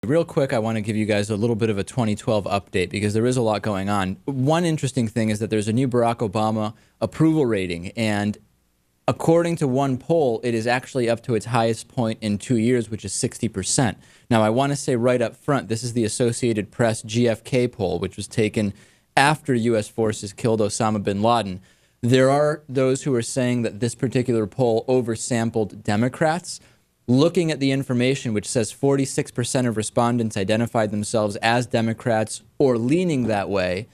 Real quick, I want to give you guys a little bit of a 2012 update because there is a lot going on. One interesting thing is that there's a new Barack Obama approval rating, and according to one poll, it is actually up to its highest point in 2 years, which is 60%. Now, I want to say right up front, this is the Associated Press GFK poll, which was taken after U.S. forces killed Osama bin Laden. There are those who are saying that this particular poll oversampled Democrats. Looking at the information, which says 46% of respondents identified themselves as Democrats or leaning that way,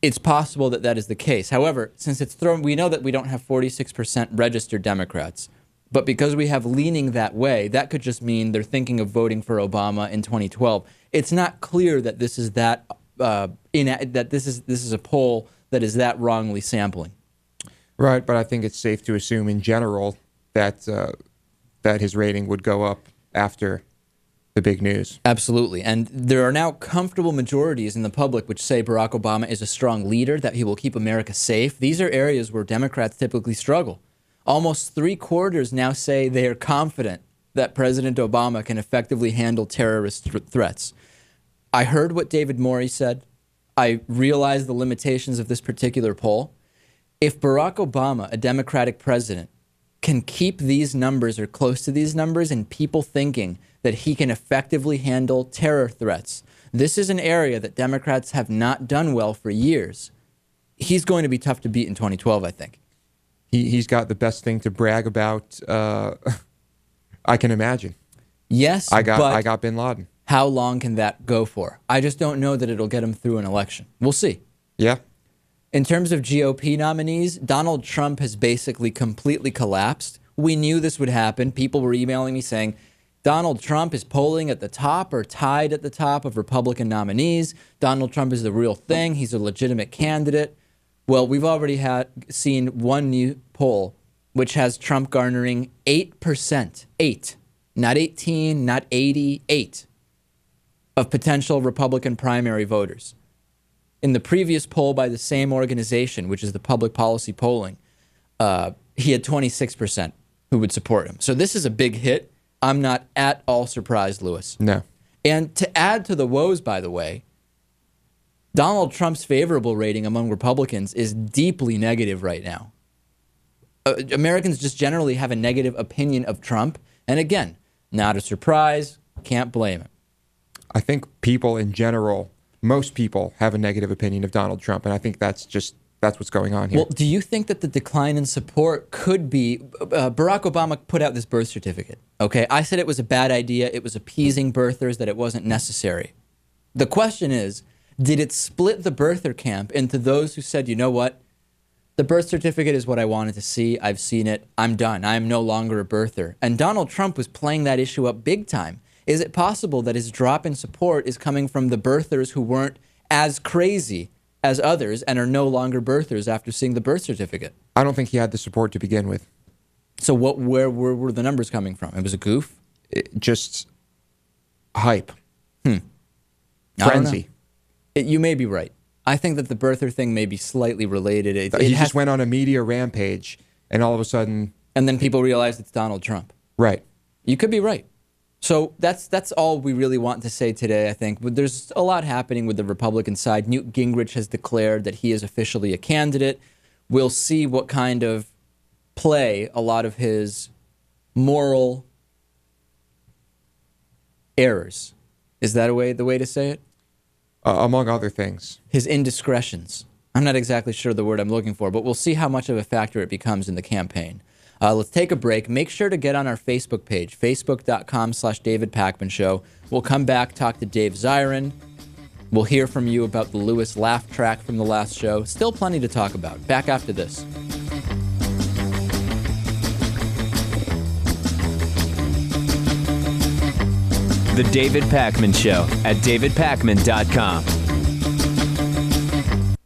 it's possible that that is the case. However, since it's thrown, we know that we don't have 46% registered Democrats. But because we have leaning that way, that could just mean they're thinking of voting for Obama in 2012. It's not clear that this is that this is a poll that is that wrongly sampling. Right, but I think it's safe to assume in general that that his rating would go up after the big news. Absolutely. And there are now comfortable majorities in the public which say Barack Obama is a strong leader, that he will keep America safe. These are areas where Democrats typically struggle. Almost 3/4 now say they are confident that President Obama can effectively handle terrorist threats. I heard what David Morey said. I realized the limitations of this particular poll. If Barack Obama, a Democratic president, can keep these numbers or close to these numbers and people thinking that he can effectively handle terror threats, this is an area that Democrats have not done well for years. He's going to be tough to beat in 2012, I think. He's got the best thing to brag about, I can imagine. Yes, I got bin Laden. How long can that go for? I just don't know that it'll get him through an election. We'll see. Yeah. In terms of GOP nominees, Donald Trump has basically completely collapsed. We knew this would happen. People were emailing me saying, Donald Trump is polling at the top or tied at the top of Republican nominees. Donald Trump is the real thing. He's a legitimate candidate. Well, we've already seen one new poll, which has Trump garnering 8%. 8. Not 18, not 80, 8 of potential Republican primary voters. In the previous poll by the same organization, which is the public policy polling, he had 26% who would support him. So this is a big hit. I'm not at all surprised, Lewis. No. And to add to the woes, by the way, Donald Trump's favorable rating among Republicans is deeply negative right now. Americans just generally have a negative opinion of Trump. And again, not a surprise. Can't blame him. I think people in general, most people have a negative opinion of Donald Trump, and I think that's what's going on here. Well, do you think that the decline in support could be Barack Obama put out this birth certificate? Okay, I said it was a bad idea. It was appeasing birthers, that it wasn't necessary. The question is, did it split the birther camp into those who said, you know what, the birth certificate is what I wanted to see. I've seen it. I'm done. I am no longer a birther. And Donald Trump was playing that issue up big time. Is it possible that his drop in support is coming from the birthers who weren't as crazy as others and are no longer birthers after seeing the birth certificate? I don't think he had the support to begin with. So where were the numbers coming from? It was a goof? Just hype. Frenzy. You may be right. I think that the birther thing may be slightly related. He just went on a media rampage, and all of a sudden... And then people realized it's Donald Trump. Right. You could be right. So that's all we really want to say today, I think. But there's a lot happening with the Republican side. Newt Gingrich has declared that he is officially a candidate. We'll see what kind of play a lot of his moral errors. Is that the way to say it? Among other things. His indiscretions. I'm not exactly sure the word I'm looking for, but we'll see how much of a factor it becomes in the campaign. Let's take a break. Make sure to get on our Facebook page, facebook.com/David Pakman Show. We'll come back, talk to Dave Zirin. We'll hear from you about the Lewis laugh track from the last show. Still plenty to talk about. Back after this. The David Pakman Show at davidpakman.com.